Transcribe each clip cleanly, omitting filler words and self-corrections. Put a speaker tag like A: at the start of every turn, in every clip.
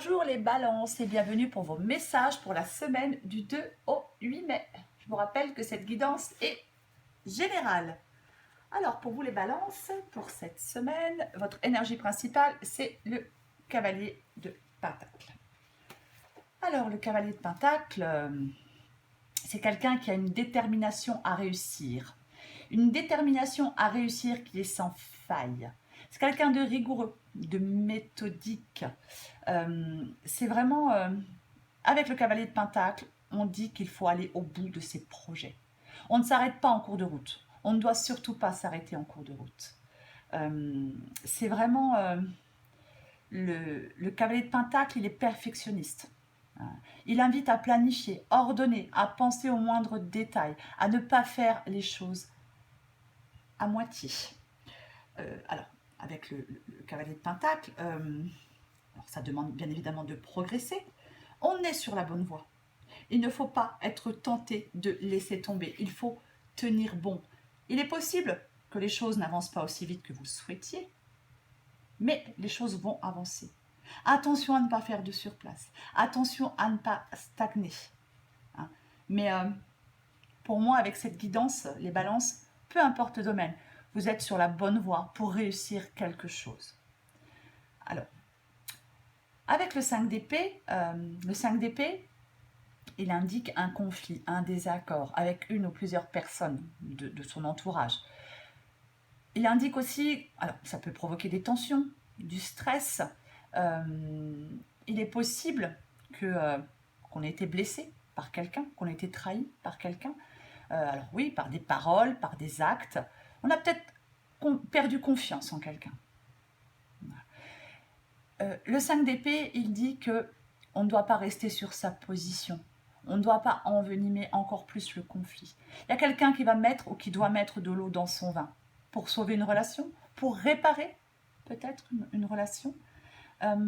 A: Bonjour les balances et bienvenue pour vos messages pour la semaine du 2 au 8 mai. Je vous rappelle que cette guidance est générale. Alors pour vous les balances, pour cette semaine, votre énergie principale c'est le cavalier de Pentacle. Alors le cavalier de Pentacle, c'est quelqu'un qui a une détermination à réussir. Une détermination à réussir qui est sans faille. C'est quelqu'un de rigoureux, de méthodique. C'est vraiment, avec le cavalier de Pentacle, on dit qu'il faut aller au bout de ses projets. On ne s'arrête pas en cours de route. On ne doit surtout pas s'arrêter en cours de route. C'est vraiment le cavalier de Pentacle, il est perfectionniste. Il invite à planifier, ordonner, à penser aux moindres détails, à ne pas faire les choses à moitié. Alors, avec le cavalier de Pentacle, alors ça demande bien évidemment de progresser. On est sur la bonne voie. Il ne faut pas être tenté de laisser tomber. Il faut tenir bon. Il est possible que les choses n'avancent pas aussi vite que vous le souhaitiez, mais les choses vont avancer. Attention à ne pas faire de surplace. Attention à ne pas stagner. Mais pour moi, avec cette guidance, les balances, peu importe le domaine, vous êtes sur la bonne voie pour réussir quelque chose. Alors, avec le 5 d'épée, il indique un conflit, un désaccord avec une ou plusieurs personnes de son entourage. Il indique aussi, alors ça peut provoquer des tensions, du stress. Il est possible qu'on ait été blessé par quelqu'un, qu'on ait été trahi par quelqu'un. Alors oui, par des paroles, par des actes. On a peut-être perdu confiance en quelqu'un. Le 5 d'épée, il dit qu'on ne doit pas rester sur sa position. On ne doit pas envenimer encore plus le conflit. Il y a quelqu'un qui va mettre ou qui doit mettre de l'eau dans son vin pour sauver une relation, pour réparer peut-être une relation. Alors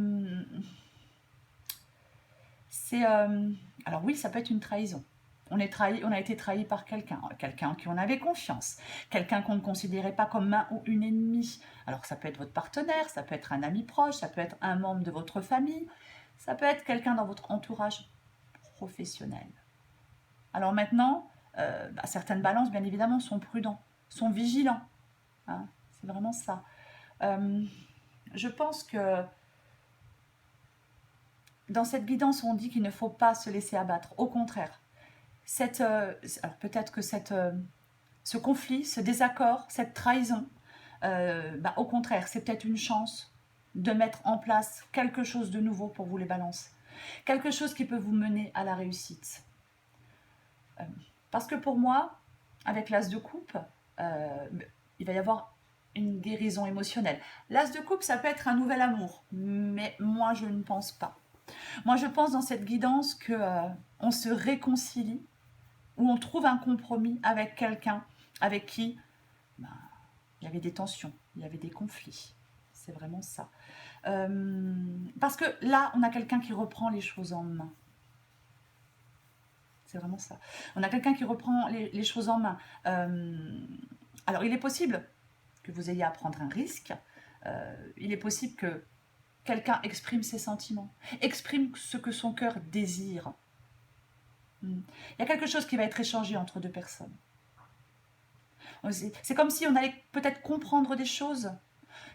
A: oui, ça peut être une trahison. On a été trahi par quelqu'un en qui on avait confiance, quelqu'un qu'on ne considérait pas comme un ou une ennemie. Alors ça peut être votre partenaire, ça peut être un ami proche, ça peut être un membre de votre famille, ça peut être quelqu'un dans votre entourage professionnel. Alors maintenant, certaines balances, bien évidemment, sont prudents, sont vigilants. Hein, c'est vraiment ça. Je pense que dans cette guidance, on dit qu'il ne faut pas se laisser abattre. Au contraire, alors peut-être que ce conflit, ce désaccord, cette trahison, au contraire, c'est peut-être une chance de mettre en place quelque chose de nouveau pour vous les balances. Quelque chose qui peut vous mener à la réussite. Parce que pour moi, avec l'as de coupe, il va y avoir une guérison émotionnelle. L'as de coupe, ça peut être un nouvel amour, mais moi, je ne pense pas. Moi, je pense dans cette guidance qu'on se réconcilie, où on trouve un compromis avec quelqu'un avec qui il y avait des tensions, il y avait des conflits. C'est vraiment ça. Parce que là, on a quelqu'un qui reprend les choses en main. C'est vraiment ça. On a quelqu'un qui reprend les choses en main. Alors, il est possible que vous ayez à prendre un risque. Il est possible que quelqu'un exprime ses sentiments, exprime ce que son cœur désire. Il y a quelque chose qui va être échangé entre deux personnes. C'est comme si on allait peut-être comprendre des choses.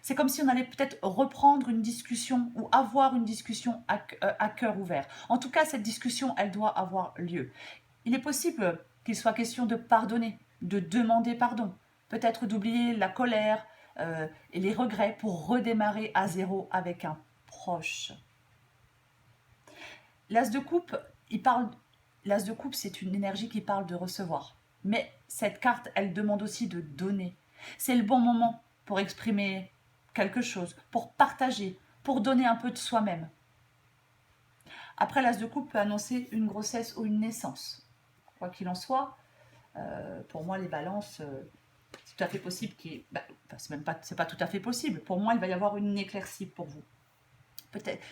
A: C'est comme si on allait peut-être reprendre une discussion ou avoir une discussion à cœur ouvert. En tout cas, cette discussion, elle doit avoir lieu. Il est possible qu'il soit question de pardonner, de demander pardon, peut-être d'oublier la colère et les regrets pour redémarrer à zéro avec un proche. L'as de coupe, l'as de coupe, c'est une énergie qui parle de recevoir. Mais cette carte, elle demande aussi de donner. C'est le bon moment pour exprimer quelque chose, pour partager, pour donner un peu de soi-même. Après, l'as de coupe peut annoncer une grossesse ou une naissance. Quoi qu'il en soit, pour moi, les balances, c'est tout à fait possible c'est pas tout à fait possible. Pour moi, il va y avoir une éclaircie pour vous.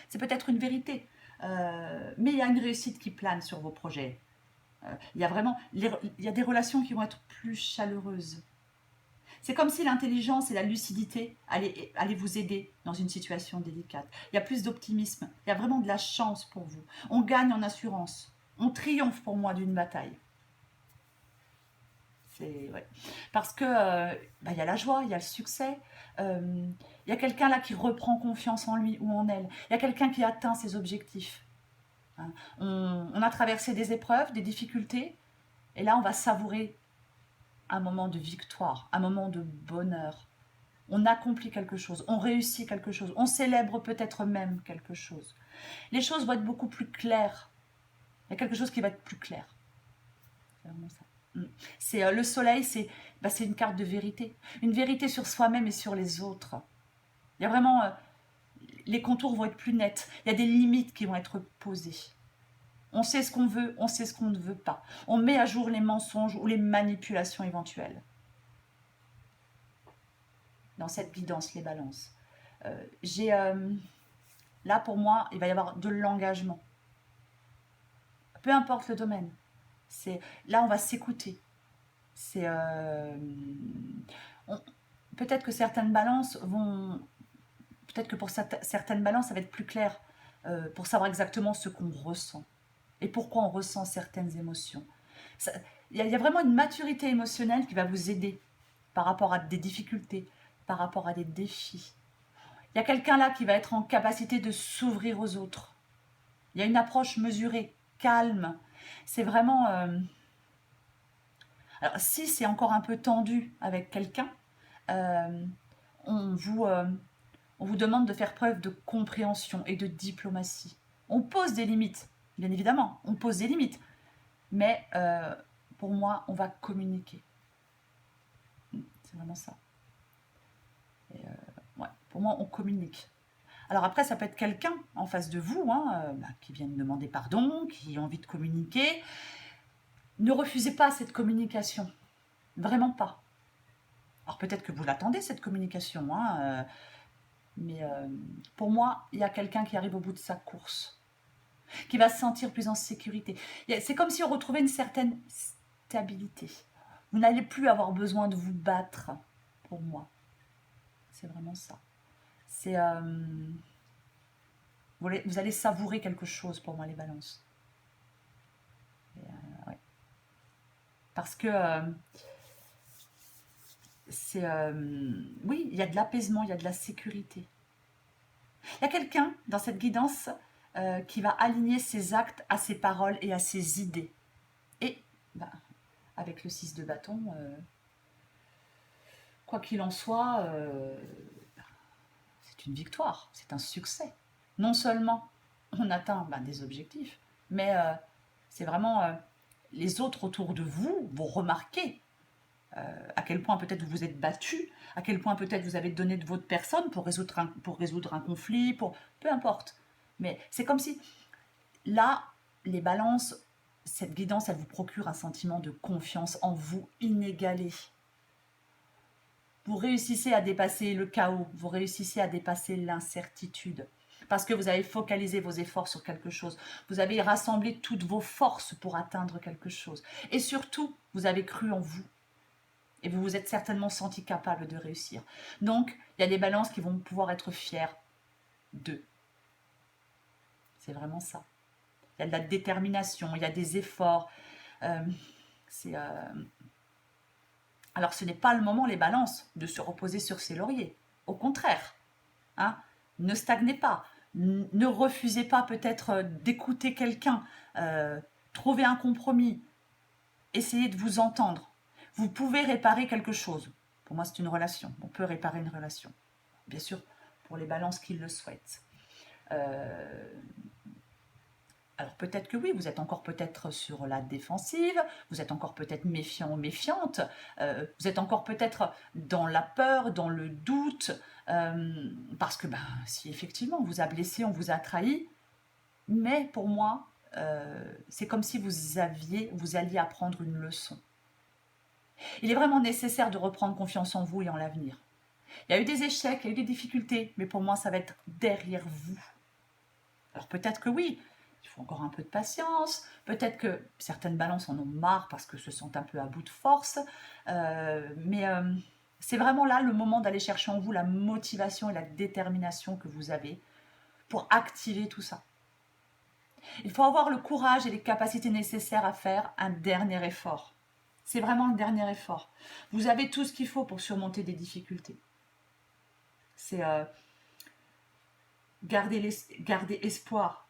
A: C'est peut-être une vérité, mais il y a une réussite qui plane sur vos projets. Il y a des relations qui vont être plus chaleureuses. C'est comme si l'intelligence et la lucidité allaient vous aider dans une situation délicate. Il y a plus d'optimisme, il y a vraiment de la chance pour vous. On gagne en assurance, on triomphe pour moi d'une bataille. Ouais. Parce que y a la joie, il y a le succès, il y a quelqu'un là qui reprend confiance en lui ou en elle, il y a quelqu'un qui atteint ses objectifs. Hein. On a traversé des épreuves, des difficultés, et là on va savourer un moment de victoire, un moment de bonheur. On accomplit quelque chose, on réussit quelque chose, on célèbre peut-être même quelque chose. Les choses vont être beaucoup plus claires. Il y a quelque chose qui va être plus clair. C'est vraiment ça. C'est le soleil, c'est une carte de vérité. Une vérité sur soi-même et sur les autres. Il y a vraiment... les contours vont être plus nets. Il y a des limites qui vont être posées. On sait ce qu'on veut, on sait ce qu'on ne veut pas. On met à jour les mensonges ou les manipulations éventuelles. Dans cette guidance, les balances. Là, pour moi, il va y avoir de l'engagement. Peu importe le domaine. Là, on va s'écouter. Peut-être que certaines balances vont... Peut-être que pour certaines balances, ça va être plus clair pour savoir exactement ce qu'on ressent et pourquoi on ressent certaines émotions. Il y a vraiment une maturité émotionnelle qui va vous aider par rapport à des difficultés, par rapport à des défis. Il y a quelqu'un là qui va être en capacité de s'ouvrir aux autres. Il y a une approche mesurée, calme. C'est vraiment... Alors, si c'est encore un peu tendu avec quelqu'un, on vous demande de faire preuve de compréhension et de diplomatie. On pose des limites, bien évidemment, on pose des limites. Mais pour moi, on va communiquer. C'est vraiment ça. Ouais, pour moi, on communique. Alors après, ça peut être quelqu'un en face de vous qui vient de demander pardon, qui a envie de communiquer. Ne refusez pas cette communication. Vraiment pas. Alors peut-être que vous l'attendez, cette communication. Mais pour moi, il y a quelqu'un qui arrive au bout de sa course, qui va se sentir plus en sécurité. C'est comme si on retrouvait une certaine stabilité. Vous n'allez plus avoir besoin de vous battre, pour moi. C'est vraiment ça. Vous allez savourer quelque chose, pour moi, les balances. Ouais. Parce que oui, il y a de l'apaisement, il y a de la sécurité. Il y a quelqu'un dans cette guidance qui va aligner ses actes à ses paroles et à ses idées. Et avec le 6 de bâton, quoi qu'il en soit, c'est une victoire, c'est un succès. Non seulement on atteint des objectifs, mais c'est vraiment les autres autour de vous vont remarquer à quel point peut-être vous vous êtes battu, à quel point peut-être vous avez donné de votre personne pour résoudre un conflit, peu importe. Mais c'est comme si, là, les balances, cette guidance, elle vous procure un sentiment de confiance en vous inégalé. Vous réussissez à dépasser le chaos, vous réussissez à dépasser l'incertitude. Parce que vous avez focalisé vos efforts sur quelque chose. Vous avez rassemblé toutes vos forces pour atteindre quelque chose. Et surtout, vous avez cru en vous. Et vous vous êtes certainement senti capable de réussir. Donc, il y a des balances qui vont pouvoir être fiers d'eux. C'est vraiment ça. Il y a de la détermination, il y a des efforts. Alors, ce n'est pas le moment, les balances, de se reposer sur ses lauriers. Au contraire, ne stagnez pas. Ne refusez pas peut-être d'écouter quelqu'un. Trouvez un compromis. Essayez de vous entendre. Vous pouvez réparer quelque chose. Pour moi, c'est une relation. On peut réparer une relation. Bien sûr, pour les balances qui le souhaitent. Alors peut-être que oui, vous êtes encore peut-être sur la défensive, vous êtes encore peut-être méfiant ou méfiante, vous êtes encore peut-être dans la peur, dans le doute, parce que si effectivement on vous a blessé, on vous a trahi, mais pour moi, c'est comme si vous alliez apprendre une leçon. Il est vraiment nécessaire de reprendre confiance en vous et en l'avenir. Il y a eu des échecs, il y a eu des difficultés, mais pour moi, ça va être derrière vous. Alors peut-être que oui, il faut encore un peu de patience, peut-être que certaines balances en ont marre parce que se sentent un peu à bout de force, mais C'est vraiment là le moment d'aller chercher en vous la motivation et la détermination que vous avez pour activer tout ça. Il faut avoir le courage et les capacités nécessaires à faire un dernier effort. C'est vraiment le dernier effort. Vous avez tout ce qu'il faut pour surmonter des difficultés. C'est garder espoir.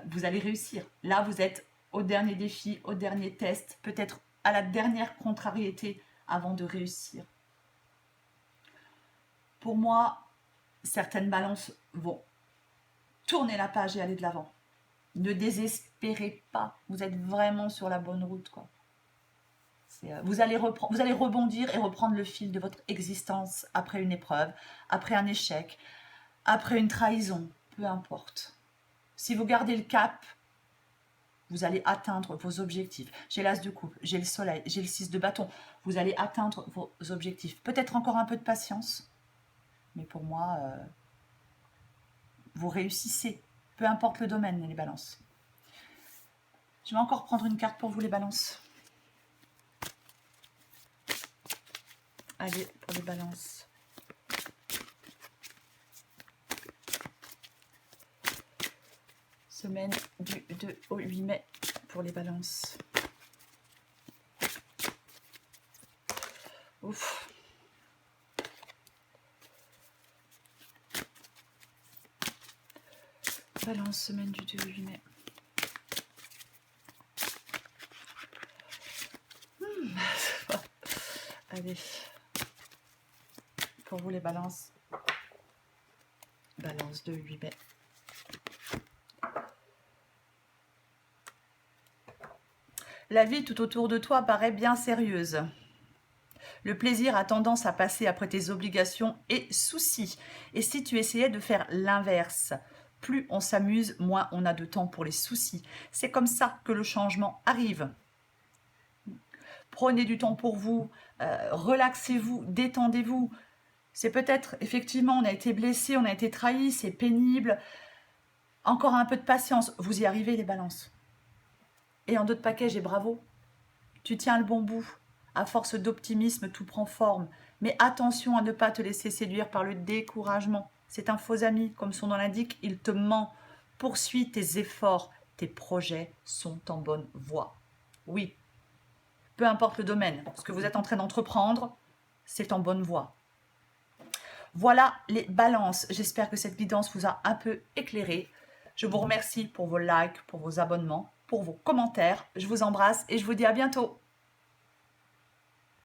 A: Vous allez réussir. Là, vous êtes au dernier défi, au dernier test, peut-être à la dernière contrariété avant de réussir. Pour moi, certaines balances vont tourner la page et aller de l'avant. Ne désespérez pas, vous êtes vraiment sur la bonne route, quoi. Vous allez rebondir et reprendre le fil de votre existence après une épreuve, après un échec, après une trahison, peu importe. Si vous gardez le cap, vous allez atteindre vos objectifs. J'ai l'as de coupe, j'ai le soleil, j'ai le 6 de bâton. Vous allez atteindre vos objectifs. Peut-être encore un peu de patience, mais pour moi, vous réussissez. Peu importe le domaine, les balances. Je vais encore prendre une carte pour vous, les balances. Allez, pour les balances. Semaine du 2 au 8 mai pour les balances. Ouf. Balance, semaine du 2 au 8 mai. Allez. Pour vous les balances. Balance de 8 mai. La vie tout autour de toi paraît bien sérieuse. Le plaisir a tendance à passer après tes obligations et soucis. Et si tu essayais de faire l'inverse, plus on s'amuse, moins on a de temps pour les soucis. C'est comme ça que le changement arrive. Prenez du temps pour vous, relaxez-vous, détendez-vous. C'est peut-être, effectivement, on a été blessé, on a été trahi, c'est pénible. Encore un peu de patience, vous y arrivez les balances. Et en d'autres paquets, j'ai bravo. Tu tiens le bon bout. À force d'optimisme, tout prend forme. Mais attention à ne pas te laisser séduire par le découragement. C'est un faux ami, comme son nom l'indique, il te ment. Poursuis tes efforts, tes projets sont en bonne voie. Oui, peu importe le domaine, ce que vous êtes en train d'entreprendre, c'est en bonne voie. Voilà les balances. J'espère que cette guidance vous a un peu éclairé. Je vous remercie pour vos likes, pour vos abonnements, pour vos commentaires. Je vous embrasse et je vous dis à bientôt.